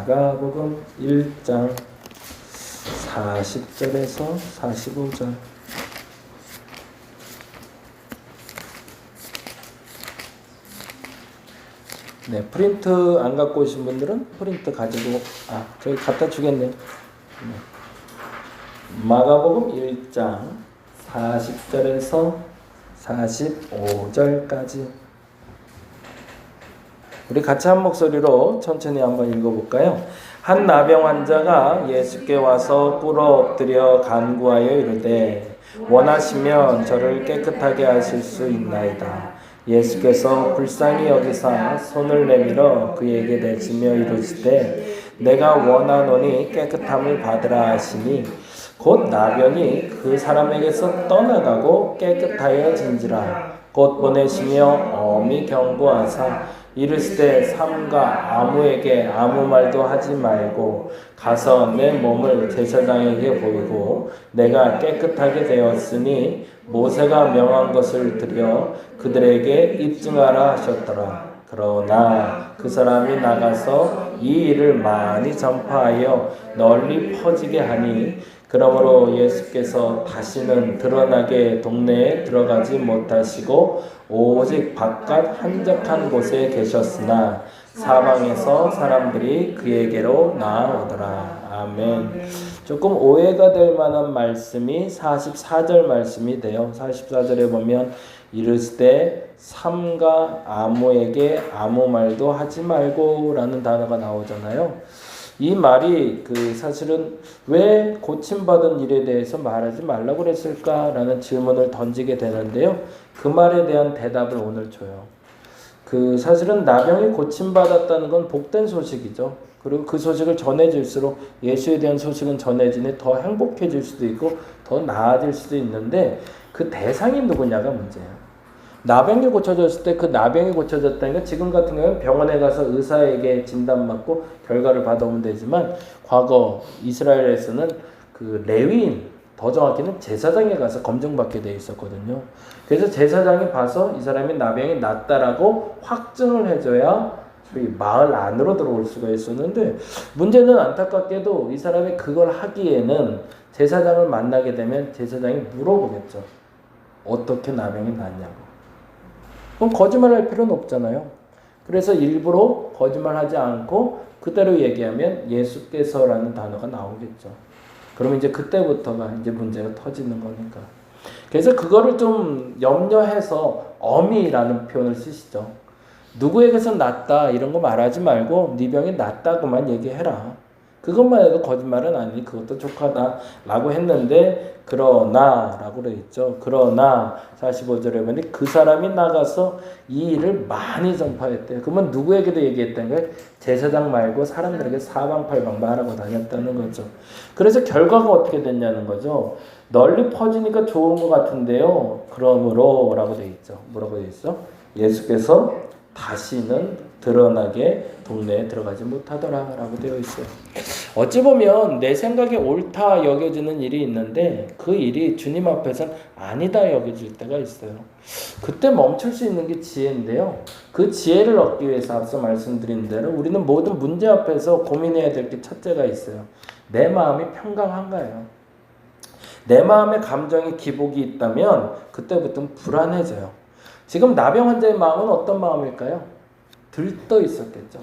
마가복음 1장 40절에서 45절. 네, 프린트 안 갖고 오신 분들은 프린트 가지고 저기 갖다 주겠네요. 네. 마가복음 1장 40절에서 45절까지 우리 같이 한 목소리로 천천히 한번 읽어볼까요? 한 나병 환자가 예수께 와서 꿇어 엎드려 간구하여 이르되 원하시면 저를 깨끗하게 하실 수 있나이다. 예수께서 불쌍히 여기사 손을 내밀어 그에게 대시며 이르시되 내가 원하노니 깨끗함을 받으라 하시니 곧 나병이 그 사람에게서 떠나가고 깨끗하여진지라. 곧 보내시며 엄히 경고하사 이르시되 삼가 아무에게 아무 말도 하지 말고 가서 내 몸을 제사장에게 보이고 내가 깨끗하게 되었으니 모세가 명한 것을 드려 그들에게 입증하라 하셨더라. 그러나 그 사람이 나가서 이 일을 많이 전파하여 널리 퍼지게 하니 그러므로 예수께서 다시는 드러나게 동네에 들어가지 못하시고 오직 바깥 한적한 곳에 계셨으나 사방에서 사람들이 그에게로 나아오더라. 아멘. 조금 오해가 될 만한 말씀이 44절 말씀이 돼요. 44절에 보면 이르시되 삼가 아무에게 아무 말도 하지 말고 라는 단어가 나오잖아요. 이 말이 사실은 왜 고침받은 일에 대해서 말하지 말라고 그랬을까라는 질문을 던지게 되는데요. 그 말에 대한 대답을 오늘 줘요. 사실은 나병이 고침받았다는 건 복된 소식이죠. 그리고 그 소식을 전해질수록 예수에 대한 소식은 전해지니 더 행복해질 수도 있고 더 나아질 수도 있는데 그 대상이 누구냐가 문제예요. 나병이 고쳐졌을 때 그 나병이 고쳐졌다는 건 지금 같은 경우는 병원에 가서 의사에게 진단받고 결과를 받아오면 되지만 과거 이스라엘에서는 레위인, 더 정확히는 제사장에 가서 검증받게 돼 있었거든요. 그래서 제사장이 봐서 이 사람이 나병이 낫다라고 확증을 해줘야 마을 안으로 들어올 수가 있었는데 문제는 안타깝게도 이 사람이 그걸 하기에는 제사장을 만나게 되면 제사장이 물어보겠죠. 어떻게 나병이 낫냐고. 그럼 거짓말할 필요는 없잖아요. 그래서 일부러 거짓말하지 않고 그대로 얘기하면 예수께서라는 단어가 나오겠죠. 그러면 이제 그때부터가 이제 문제가 터지는 거니까. 그래서 그거를 좀 염려해서 어미라는 표현을 쓰시죠. 누구에게서 낫다 이런 거 말하지 말고 네 병이 낫다고만 얘기해라. 그것만 해도 거짓말은 아니니 그것도 족하다라고 했는데 그러나 라고 그랬죠. 그러나 45절에 보니 그 사람이 나가서 이 일을 많이 전파했대요. 그러면 누구에게도 얘기했다는 거예요? 제사장 말고 사람들에게 사방팔방 말하고 다녔다는 거죠. 그래서 결과가 어떻게 됐냐는 거죠. 널리 퍼지니까 좋은 것 같은데요. 그러므로 라고 돼 있죠. 뭐라고 돼 있어? 예수께서 다시는 드러나게 동네에 들어가지 못하더라 라고 되어 있어요. 어찌 보면 내 생각에 옳다 여겨지는 일이 있는데 그 일이 주님 앞에서는 아니다 여겨질 때가 있어요. 그때 멈출 수 있는 게 지혜인데요. 그 지혜를 얻기 위해서 앞서 말씀드린 대로 우리는 모든 문제 앞에서 고민해야 될 게 첫째가 있어요. 내 마음이 평강한가요? 내 마음에 감정의 기복이 있다면 그때부터는 불안해져요. 지금 나병 환자의 마음은 어떤 마음일까요? 들떠 있었겠죠.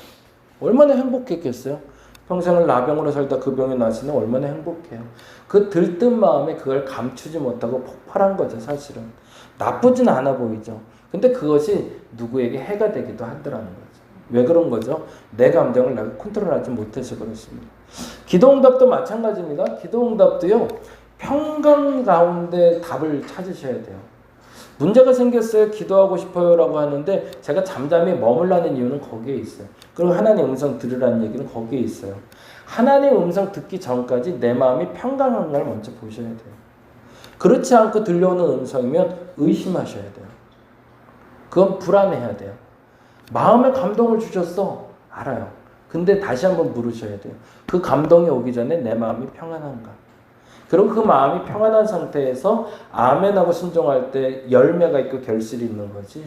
얼마나 행복했겠어요? 평생을 나병으로 살다 그 병이 나시면 얼마나 행복해요. 그 들뜬 마음에 그걸 감추지 못하고 폭발한 거죠, 사실은. 나쁘진 않아 보이죠. 근데 그것이 누구에게 해가 되기도 하더라는 거죠. 왜 그런 거죠? 내 감정을 내가 컨트롤하지 못해서 그렇습니다. 기도응답도 마찬가지입니다. 기도응답도요, 평강 가운데 답을 찾으셔야 돼요. 문제가 생겼어요. 기도하고 싶어요 라고 하는데 제가 잠잠히 머물라는 이유는 거기에 있어요. 그리고 하나님 음성 들으라는 얘기는 거기에 있어요. 하나님 음성 듣기 전까지 내 마음이 평강한가를 먼저 보셔야 돼요. 그렇지 않고 들려오는 음성이면 의심하셔야 돼요. 그건 불안해야 돼요. 마음에 감동을 주셨어. 알아요. 근데 다시 한번 물으셔야 돼요. 그 감동이 오기 전에 내 마음이 평안한가. 그리고 그 마음이 평안한 상태에서 아멘하고 순종할 때 열매가 있고 결실이 있는 거지.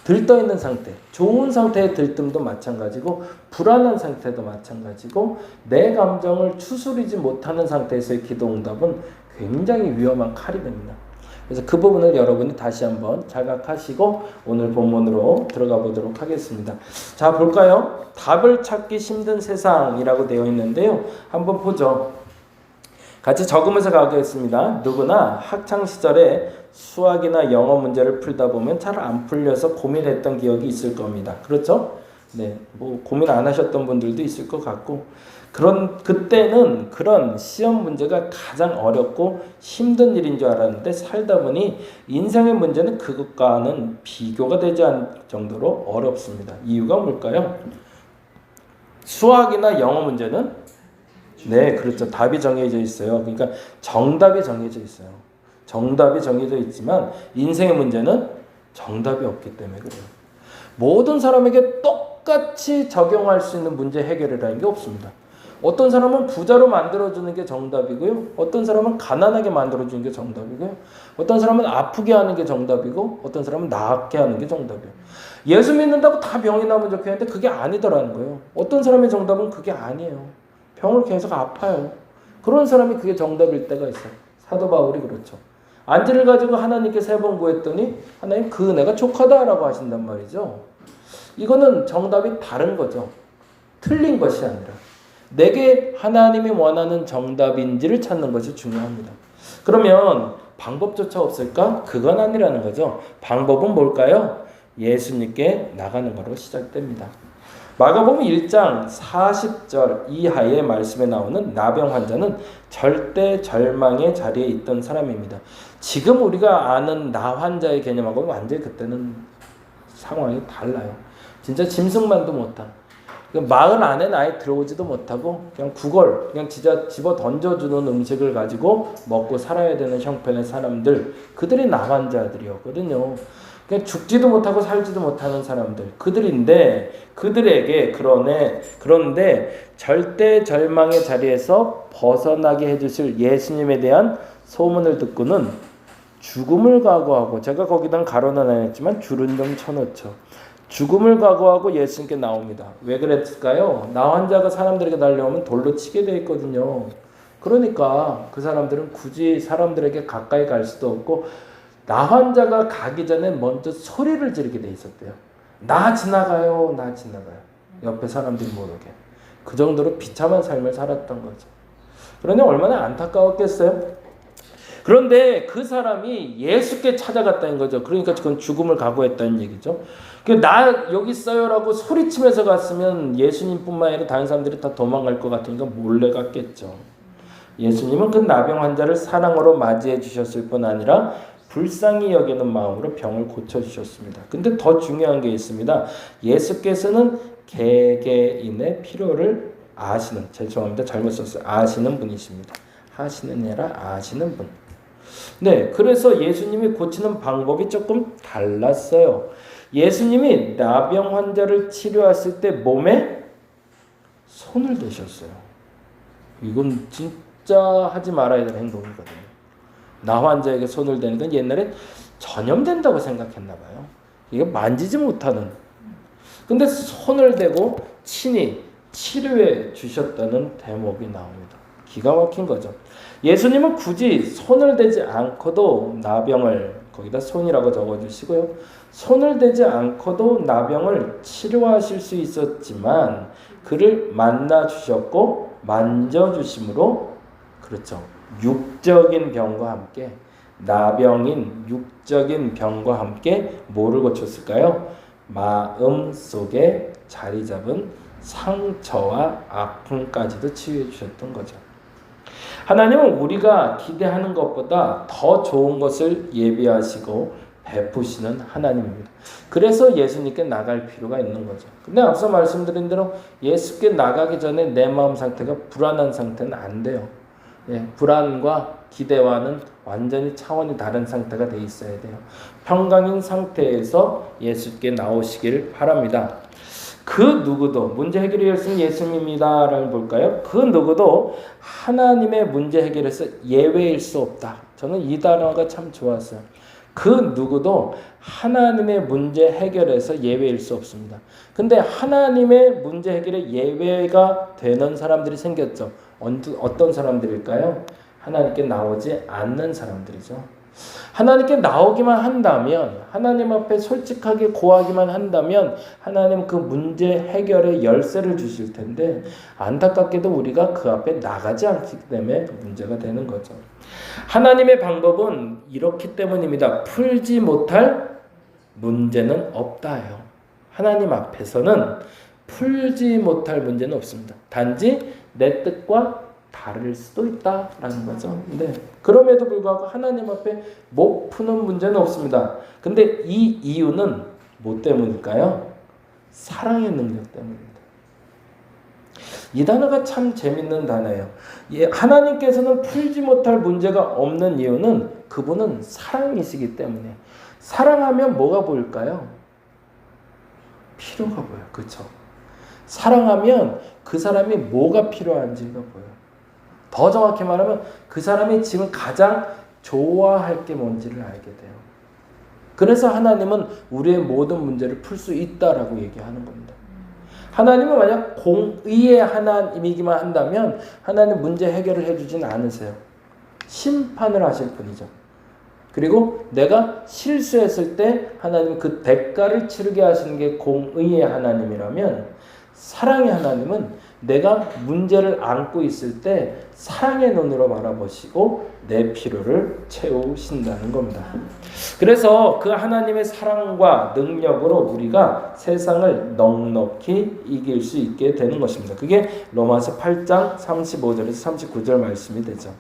들떠있는 상태, 좋은 상태의 들뜸도 마찬가지고 불안한 상태도 마찬가지고 내 감정을 추스리지 못하는 상태에서의 기도 응답은 굉장히 위험한 칼이 됩니다. 그래서 그 부분을 여러분이 다시 한번 자각하시고 오늘 본문으로 들어가 보도록 하겠습니다. 자, 볼까요? 답을 찾기 힘든 세상이라고 되어 있는데요. 한번 보죠. 같이 적으면서 가겠습니다. 누구나 학창시절에 수학이나 영어 문제를 풀다 보면 잘 안 풀려서 고민했던 기억이 있을 겁니다. 그렇죠? 네, 뭐 고민 안 하셨던 분들도 있을 것 같고 그때는 그런 시험 문제가 가장 어렵고 힘든 일인 줄 알았는데 살다 보니 인생의 문제는 그것과는 비교가 되지 않을 정도로 어렵습니다. 이유가 뭘까요? 수학이나 영어 문제는 네, 그렇죠. 답이 정해져 있어요. 그러니까 정답이 정해져 있어요. 정답이 정해져 있지만 인생의 문제는 정답이 없기 때문에 그래요. 모든 사람에게 똑같이 적용할 수 있는 문제 해결이라는 게 없습니다. 어떤 사람은 부자로 만들어주는 게 정답이고요. 어떤 사람은 가난하게 만들어주는 게 정답이고요. 어떤 사람은 아프게 하는 게 정답이고 어떤 사람은 낫게 하는 게 정답이에요. 예수 믿는다고 다 병이 나면 좋겠는데 그게 아니더라는 거예요. 어떤 사람의 정답은 그게 아니에요. 병을 계속 아파요. 그런 사람이 그게 정답일 때가 있어요. 사도 바울이 그렇죠. 안지를 가지고 하나님께 3번 구했더니 하나님 그 은혜가 족하다라고 하신단 말이죠. 이거는 정답이 다른 거죠. 틀린 것이 아니라 내게 하나님이 원하는 정답인지를 찾는 것이 중요합니다. 그러면 방법조차 없을까? 그건 아니라는 거죠. 방법은 뭘까요? 예수님께 나가는 것으로 시작됩니다. 마가복음 1장 40절 이하의 말씀에 나오는 나병 환자는 절대 절망의 자리에 있던 사람입니다. 지금 우리가 아는 나 환자의 개념하고는 완전히 그때는 상황이 달라요. 진짜 짐승만도 못한, 마을 안에 아예 들어오지도 못하고 그냥 그냥 진짜 집어 던져주는 음식을 가지고 먹고 살아야 되는 형편의 사람들, 그들이 나 환자들이었거든요. 그냥 죽지도 못하고 살지도 못하는 사람들, 그들인데 그들에게 그런데 절대 절망의 자리에서 벗어나게 해주실 예수님에 대한 소문을 듣고는 죽음을 각오하고, 제가 거기다 가로는 안 했지만 줄은 좀 쳐놓죠. 죽음을 각오하고 예수님께 나옵니다. 왜 그랬을까요? 나 환자가 사람들에게 달려오면 돌로 치게 되어 있거든요. 그러니까 그 사람들은 굳이 사람들에게 가까이 갈 수도 없고 나 환자가 가기 전에 먼저 소리를 지르게 돼 있었대요. 나 지나가요, 나 지나가요. 옆에 사람들이 모르게. 그 정도로 비참한 삶을 살았던 거죠. 그러니 얼마나 안타까웠겠어요? 그런데 그 사람이 예수께 찾아갔다는 거죠. 그러니까 그건 죽음을 각오했다는 얘기죠. 나 여기 있어요라고 소리치면서 갔으면 예수님뿐만 아니라 다른 사람들이 다 도망갈 것 같으니까 몰래 갔겠죠. 예수님은 그 나병 환자를 사랑으로 맞이해 주셨을 뿐 아니라 불쌍히 여기는 마음으로 병을 고쳐주셨습니다. 근데 더 중요한 게 있습니다. 예수께서는 개개인의 필요를 아시는, 죄송합니다. 잘못 썼어요. 아시는 분이십니다. 하시는 애라 아시는 분. 네, 그래서 예수님이 고치는 방법이 조금 달랐어요. 예수님이 나병 환자를 치료했을 때 몸에 손을 대셨어요. 이건 진짜 하지 말아야 될 행동이거든요. 나 환자에게 손을 대는 건 옛날에 전염된다고 생각했나 봐요. 이게 만지지 못하는. 근데 손을 대고 친히 치료해 주셨다는 대목이 나옵니다. 기가 막힌 거죠. 예수님은 굳이 손을 대지 않고도 나병을, 거기다 손이라고 적어주시고요. 손을 대지 않고도 나병을 치료하실 수 있었지만 그를 만나주셨고 만져주심으로, 그렇죠, 육적인 병과 함께, 나병인 육적인 병과 함께 뭐를 고쳤을까요? 마음속에 자리 잡은 상처와 아픔까지도 치유해 주셨던 거죠. 하나님은 우리가 기대하는 것보다 더 좋은 것을 예비하시고 베푸시는 하나님입니다. 그래서 예수님께 나갈 필요가 있는 거죠. 근데 앞서 말씀드린 대로 예수께 나가기 전에 내 마음 상태가 불안한 상태는 안 돼요. 예, 불안과 기대와는 완전히 차원이 다른 상태가 돼 있어야 돼요. 평강인 상태에서 예수께 나오시길 바랍니다. 그 누구도 문제 해결의 열쇠는 예수님입니다라고 볼까요? 그 누구도 하나님의 문제 해결에서 예외일 수 없다. 저는 이 단어가 참 좋았어요. 그 누구도 하나님의 문제 해결에서 예외일 수 없습니다. 근데 하나님의 문제 해결에 예외가 되는 사람들이 생겼죠. 어떤 사람들일까요? 하나님께 나오지 않는 사람들이죠. 하나님께 나오기만 한다면, 하나님 앞에 솔직하게 고하기만 한다면 하나님 그 문제 해결의 열쇠를 주실 텐데, 안타깝게도 우리가 그 앞에 나가지 않기 때문에 문제가 되는 거죠. 하나님의 방법은 이렇기 때문입니다. 풀지 못할 문제는 없다요. 하나님 앞에서는 풀지 못할 문제는 없습니다. 단지 내 뜻과 다를 수도 있다라는 거죠. 네. 그럼에도 불구하고 하나님 앞에 못 푸는 문제는 없습니다. 근데 이 이유는 뭐 때문일까요? 사랑의 능력 때문입니다. 이 단어가 참 재밌는 단어예요. 하나님께서는 풀지 못할 문제가 없는 이유는 그분은 사랑이시기 때문에. 사랑하면 뭐가 보일까요? 필요가 보여요. 그렇죠? 사랑하면 그 사람이 뭐가 필요한지가 보여요. 더 정확히 말하면 그 사람이 지금 가장 좋아할 게 뭔지를 알게 돼요. 그래서 하나님은 우리의 모든 문제를 풀 수 있다라고 얘기하는 겁니다. 하나님은 만약 공의의 하나님이기만 한다면 하나님 문제 해결을 해주진 않으세요. 심판을 하실 뿐이죠. 그리고 내가 실수했을 때 하나님 그 대가를 치르게 하시는 게 공의의 하나님이라면, 사랑의 하나님은 내가 문제를 안고 있을 때 사랑의 눈으로 바라보시고 내 필요를 채우신다는 겁니다. 그래서 그 하나님의 사랑과 능력으로 우리가 세상을 넉넉히 이길 수 있게 되는 것입니다. 그게 로마서 8장 35절에서 39절 말씀이 되죠.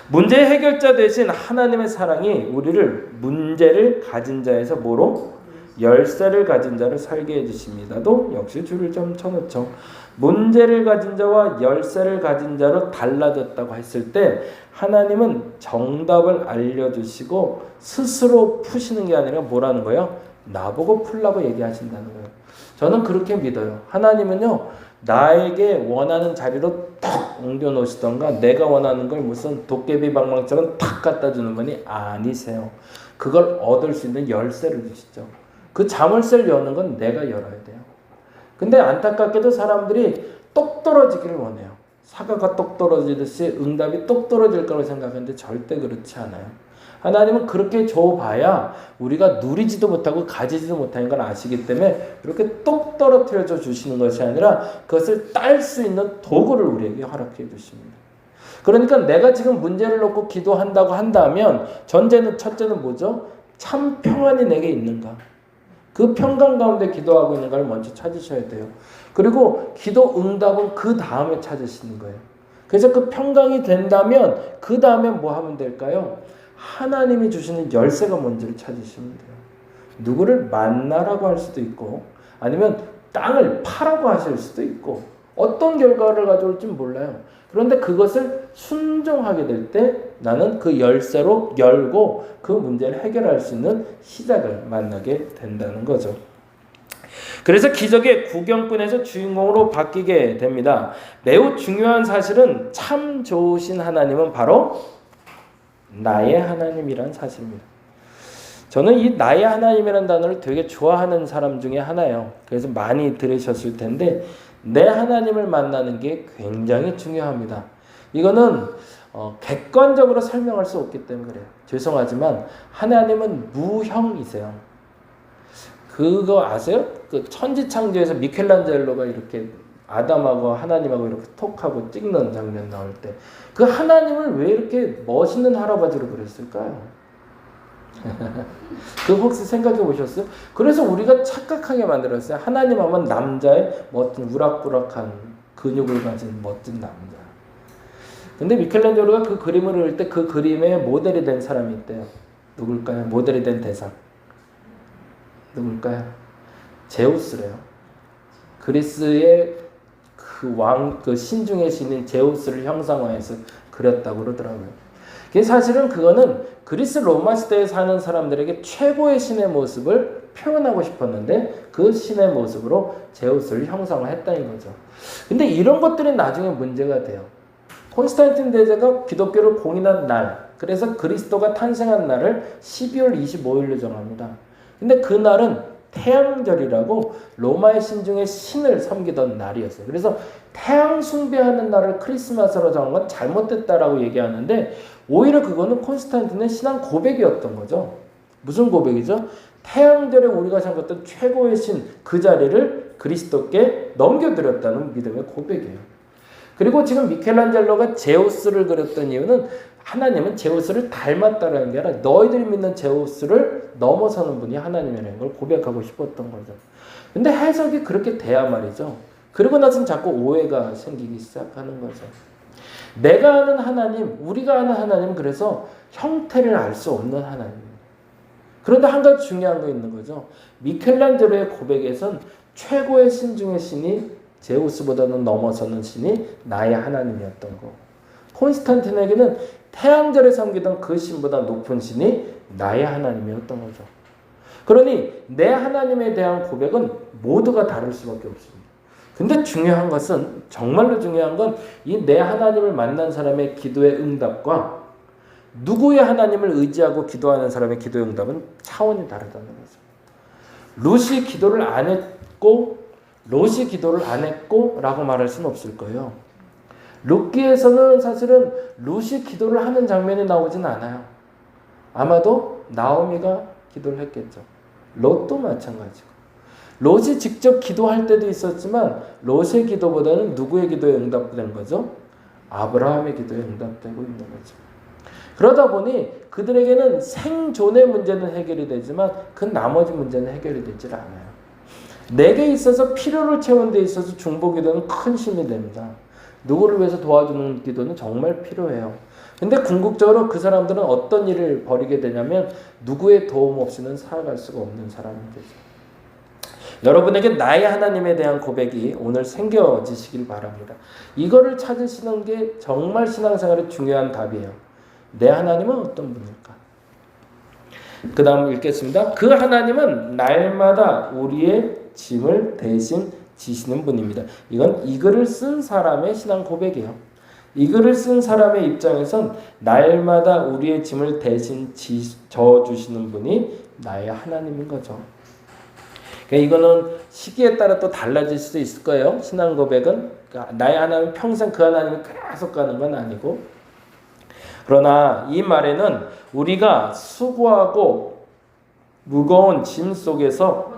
문제 해결자 대신 하나님의 사랑이 우리를 문제를 가진 자에서 뭐로? 열쇠를 가진 자로 살게 해주십니다도 역시 줄을 좀 쳐놓죠. 문제를 가진 자와 열쇠를 가진 자로 달라졌다고 했을 때 하나님은 정답을 알려주시고 스스로 푸시는 게 아니라 뭐라는 거예요? 나보고 풀라고 얘기하신다는 거예요. 저는 그렇게 믿어요. 하나님은요, 나에게 원하는 자리로 탁 옮겨 놓으시던가 내가 원하는 걸 무슨 도깨비 방망처럼 탁 갖다 주는 분이 아니세요. 그걸 얻을 수 있는 열쇠를 주시죠. 그 자물쇠를 여는 건 내가 열어야 돼요. 근데 안타깝게도 사람들이 똑 떨어지기를 원해요. 사과가 똑 떨어지듯이 응답이 똑 떨어질 거라고 생각하는데 절대 그렇지 않아요. 하나님은 그렇게 줘봐야 우리가 누리지도 못하고 가지지도 못하는 걸 아시기 때문에 이렇게 똑 떨어뜨려 주시는 것이 아니라 그것을 딸 수 있는 도구를 우리에게 허락해 주십니다. 그러니까 내가 지금 문제를 놓고 기도한다고 한다면 첫째는 뭐죠? 참 평안이 내게 있는가? 그 평강 가운데 기도하고 있는 걸 먼저 찾으셔야 돼요. 그리고 기도 응답은 그 다음에 찾으시는 거예요. 그래서 그 평강이 된다면 그 다음에 뭐 하면 될까요? 하나님이 주시는 열쇠가 뭔지를 찾으시면 돼요. 누구를 만나라고 할 수도 있고 아니면 땅을 파라고 하실 수도 있고 어떤 결과를 가져올지 몰라요. 그런데 그것을 순종하게 될 때 나는 그 열쇠로 열고 그 문제를 해결할 수 있는 시작을 만나게 된다는 거죠. 그래서 기적의 구경꾼에서 주인공으로 바뀌게 됩니다. 매우 중요한 사실은 참 좋으신 하나님은 바로 나의 하나님이란 사실입니다. 저는 이 나의 하나님이라는 단어를 되게 좋아하는 사람 중에 하나예요. 그래서 많이 들으셨을 텐데 내 하나님을 만나는 게 굉장히 중요합니다. 이거는 객관적으로 설명할 수 없기 때문에 그래요. 죄송하지만 하나님은 무형이세요. 그거 아세요? 그 천지창조에서 미켈란젤로가 이렇게 아담하고 하나님하고 이렇게 톡하고 찍는 장면 나올 때 그 하나님을 왜 이렇게 멋있는 할아버지로 그렸을까요? 그 혹시 생각해 보셨어요? 그래서 우리가 착각하게 만들었어요. 하나님 하면 남자의 멋진 우락부락한 근육을 가진 멋진 남자. 근데 미켈란젤로가 그 그림을 그릴 때 그 그림의 모델이 된 사람이 있대요. 누굴까요? 모델이 된 대상. 누굴까요? 제우스래요. 그리스의 그 신 중의 신인 제우스를 형상화해서 그렸다고 그러더라고요. 그게 사실은 그거는 그리스 로마 시대에 사는 사람들에게 최고의 신의 모습을 표현하고 싶었는데 그 신의 모습으로 제우스를 형상을 했다는 거죠. 근데 이런 것들이 나중에 문제가 돼요. 콘스탄틴 대제가 기독교를 공인한 날, 그래서 그리스도가 탄생한 날을 12월 25일로 정합니다. 근데 그 날은 태양절이라고 로마의 신 중에 신을 섬기던 날이었어요. 그래서 태양 숭배하는 날을 크리스마스로 정한 건 잘못됐다라고 얘기하는데 오히려 그거는 콘스탄틴의 신앙 고백이었던 거죠. 무슨 고백이죠? 태양절에 우리가 섬겼던 최고의 신 그 자리를 그리스도께 넘겨드렸다는 믿음의 고백이에요. 그리고 지금 미켈란젤로가 제우스를 그렸던 이유는 하나님은 제우스를 닮았다라는 게 아니라 너희들이 믿는 제우스를 넘어서는 분이 하나님이라는 걸 고백하고 싶었던 거죠. 근데 해석이 그렇게 돼야 말이죠. 그러고 나서는 자꾸 오해가 생기기 시작하는 거죠. 내가 아는 하나님, 우리가 아는 하나님은 그래서 형태를 알 수 없는 하나님입니다. 그런데 한 가지 중요한 거 있는 거죠. 미켈란젤로의 고백에선 최고의 신 중의 신이 제우스보다는 넘어서는 신이 나의 하나님이었던 거. 콘스탄틴에게는 태양절에 섬기던 그 신보다 높은 신이 나의 하나님이었던 거죠. 그러니 내 하나님에 대한 고백은 모두가 다를 수밖에 없습니다. 근데 중요한 것은 정말로 중요한 건 이 내 하나님을 만난 사람의 기도의 응답과 누구의 하나님을 의지하고 기도하는 사람의 기도의 응답은 차원이 다르다는 거죠. 룻이 기도를 안 했고 롯이 기도를 안 했고 라고 말할 수는 없을 거예요. 룻기에서는 사실은 룻이 기도를 하는 장면이 나오진 않아요. 아마도 나오미가 기도를 했겠죠. 롯도 마찬가지고. 롯이 직접 기도할 때도 있었지만 롯의 기도보다는 누구의 기도에 응답된 거죠? 아브라함의 기도에 응답되고 있는 거죠. 그러다 보니 그들에게는 생존의 문제는 해결이 되지만 그 나머지 문제는 해결이 되질 않아요. 내게 있어서 필요를 채우는 데 있어서 중보기도는 큰 힘이 됩니다. 누구를 위해서 도와주는 기도는 정말 필요해요. 근데 궁극적으로 그 사람들은 어떤 일을 벌이게 되냐면 누구의 도움 없이는 살아갈 수가 없는 사람이 되죠. 여러분에게 나의 하나님에 대한 고백이 오늘 생겨지시길 바랍니다. 이거를 찾으시는 게 정말 신앙생활의 중요한 답이에요. 내 하나님은 어떤 분일까? 그 다음 읽겠습니다. 그 하나님은 날마다 우리의 짐을 대신 지시는 분입니다. 이건 이 글을 쓴 사람의 신앙 고백이에요. 이 글을 쓴 사람의 입장에선 날마다 우리의 짐을 대신 져주시는 분이 나의 하나님인 거죠. 그러니까 이거는 시기에 따라 또 달라질 수도 있을 거예요. 신앙 고백은 그러니까 나의 하나님 평생 그 하나님이 계속 가는 건 아니고, 그러나 이 말에는 우리가 수고하고 무거운 짐 속에서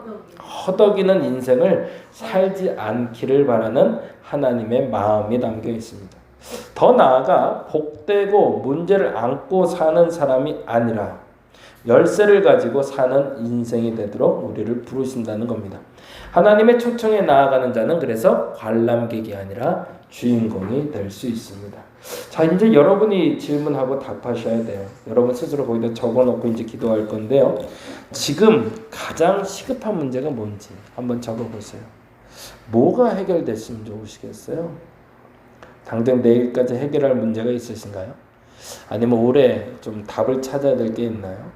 허덕이는 인생을 살지 않기를 바라는 하나님의 마음이 담겨 있습니다. 더 나아가 복되고 문제를 안고 사는 사람이 아니라 열쇠를 가지고 사는 인생이 되도록 우리를 부르신다는 겁니다. 하나님의 초청에 나아가는 자는 그래서 관람객이 아니라 주인공이 될 수 있습니다. 자, 이제 여러분이 질문하고 답하셔야 돼요. 여러분 스스로 거기다 적어놓고 이제 기도할 건데요. 지금 가장 시급한 문제가 뭔지 한번 적어보세요. 뭐가 해결됐으면 좋으시겠어요? 당장 내일까지 해결할 문제가 있으신가요? 아니면 올해 좀 답을 찾아야 될 게 있나요?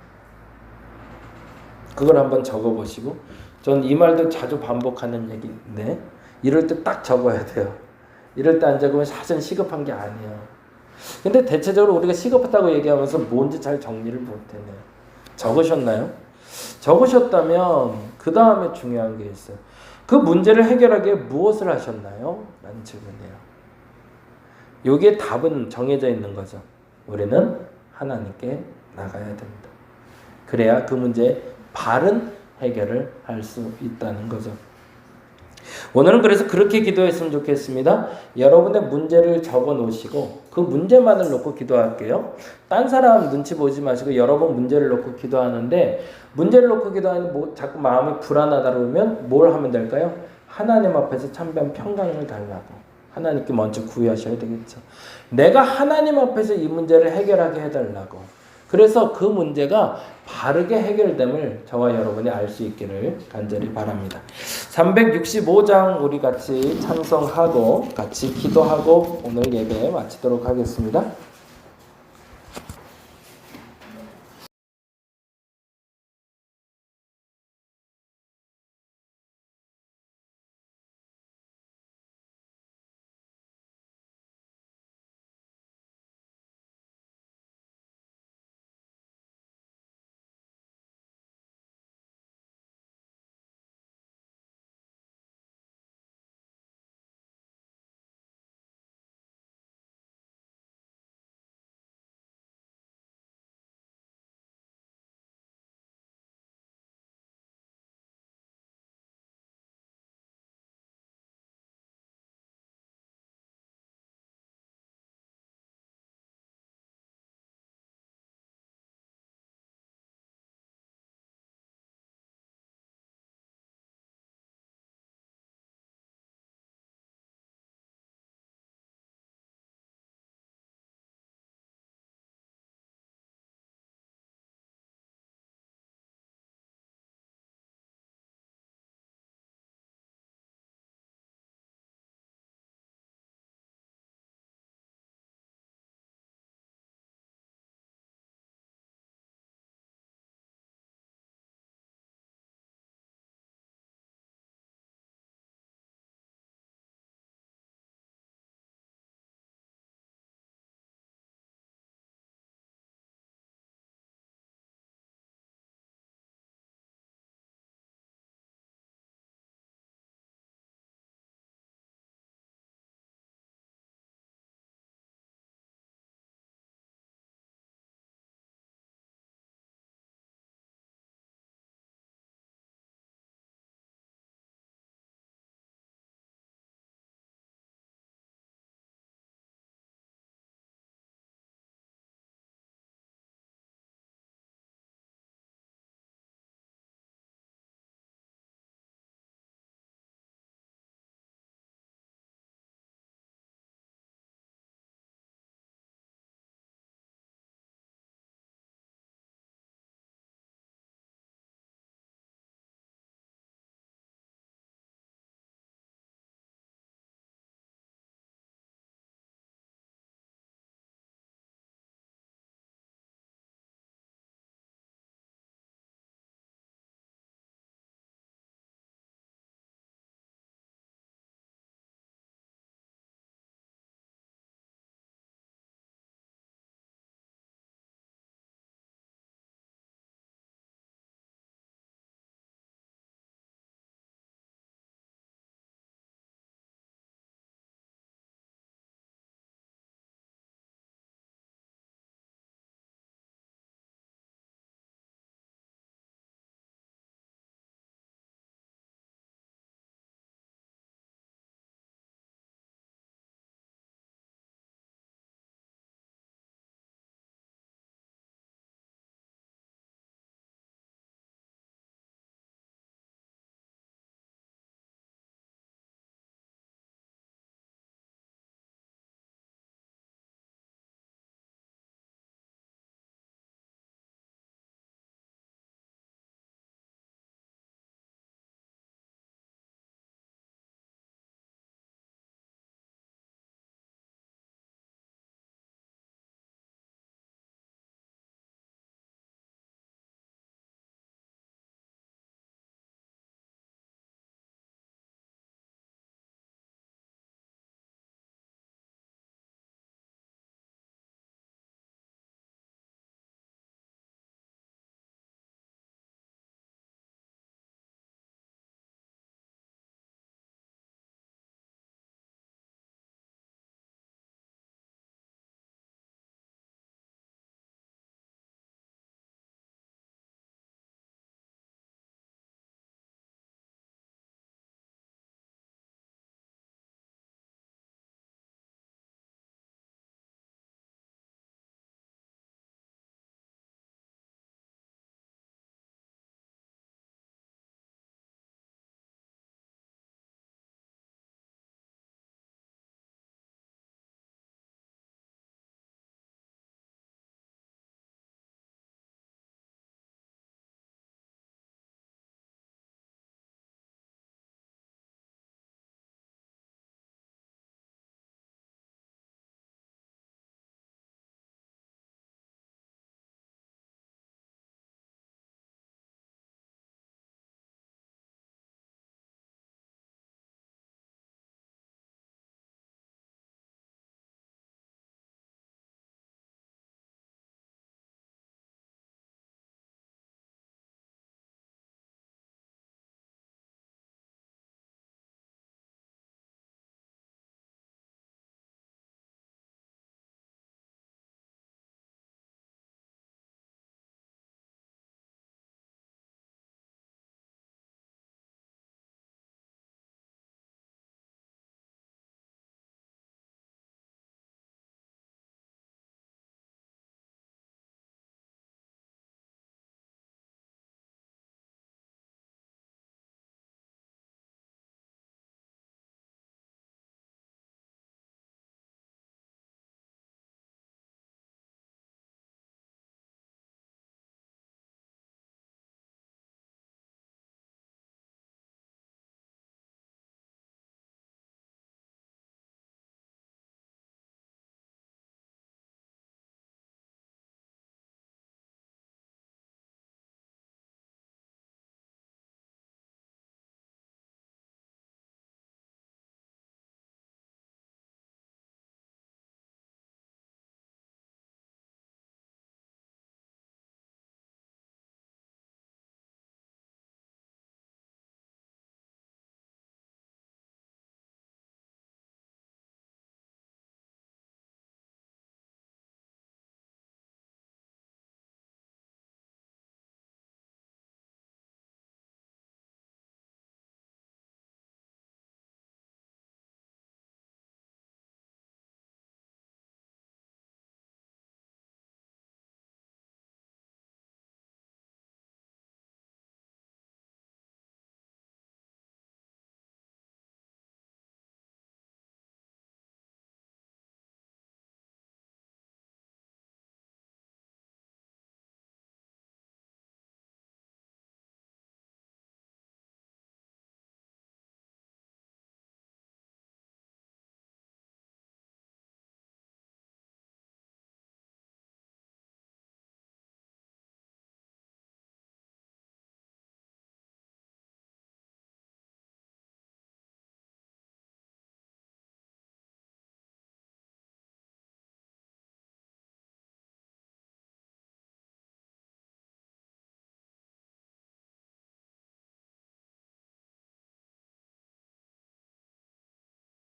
그걸 한번 적어보시고, 전 이 말도 자주 반복하는 얘기인데 이럴 때 딱 적어야 돼요. 이럴 때 안 적으면 사실 시급한 게 아니에요. 근데 대체적으로 우리가 시급하다고 얘기하면서 뭔지 잘 정리를 못해요. 적으셨나요? 적으셨다면 그 다음에 중요한 게 있어요. 그 문제를 해결하기 위해 무엇을 하셨나요? 라는 질문이에요. 여기에 답은 정해져 있는 거죠. 우리는 하나님께 나가야 됩니다. 그래야 그 문제에 바른 해결을 할 수 있다는 거죠. 오늘은 그래서 그렇게 기도했으면 좋겠습니다. 여러분의 문제를 적어 놓으시고 그 문제만을 놓고 기도할게요. 딴 사람 눈치 보지 마시고 여러분 문제를 놓고 기도하는데, 문제를 놓고 기도하는 자꾸 마음이 불안하다 그러면 뭘 하면 될까요? 하나님 앞에서 참된 평강을 달라고 하나님께 먼저 구하셔야 되겠죠. 내가 하나님 앞에서 이 문제를 해결하게 해달라고. 그래서 그 문제가 바르게 해결됨을 저와 여러분이 알 수 있기를 간절히 바랍니다. 365장 우리 같이 찬송하고 같이 기도하고 오늘 예배 마치도록 하겠습니다.